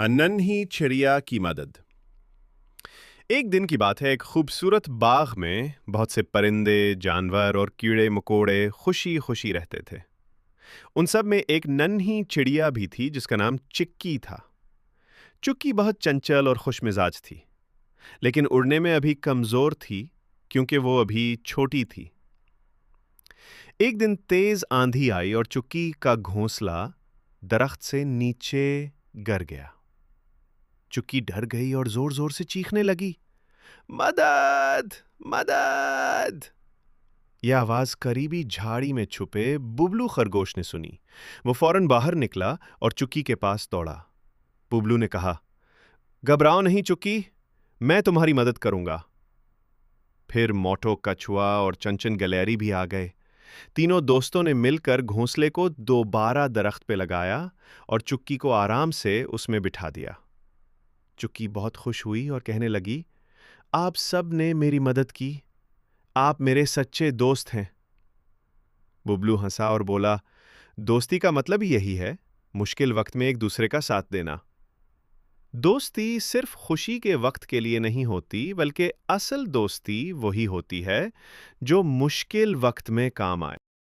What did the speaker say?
ننھی چڑیا کی مدد۔ ایک دن کی بات ہے، ایک خوبصورت باغ میں بہت سے پرندے، جانور اور کیڑے مکوڑے خوشی خوشی رہتے تھے۔ ان سب میں ایک ننھی چڑیا بھی تھی جس کا نام چکی تھا۔ چکی بہت چنچل اور خوش مزاج تھی، لیکن اڑنے میں ابھی کمزور تھی کیونکہ وہ ابھی چھوٹی تھی۔ ایک دن تیز آندھی آئی اور چکی کا گھونسلہ درخت سے نیچے گر گیا۔ چکی ڈر گئی اور زور زور سے چیخنے لگی، مدد مدد! یہ آواز قریبی جھاڑی میں چھپے ببلو خرگوش نے سنی۔ وہ فوراً باہر نکلا اور چکی کے پاس دوڑا۔ ببلو نے کہا، گھبراؤ نہیں چکی، میں تمہاری مدد کروں گا۔ پھر موٹو، کچھوا اور چنچن گلیری بھی آ گئے۔ تینوں دوستوں نے مل کر گھونسلے کو دوبارہ درخت پہ لگایا اور چکی کو آرام سے اس میں بٹھا دیا۔ چکی بہت خوش ہوئی اور کہنے لگی، آپ سب نے میری مدد کی، آپ میرے سچے دوست ہیں۔ ببلو ہنسا اور بولا، دوستی کا مطلب یہی ہے، مشکل وقت میں ایک دوسرے کا ساتھ دینا۔ دوستی صرف خوشی کے وقت کے لیے نہیں ہوتی، بلکہ اصل دوستی وہی ہوتی ہے جو مشکل وقت میں کام آئے۔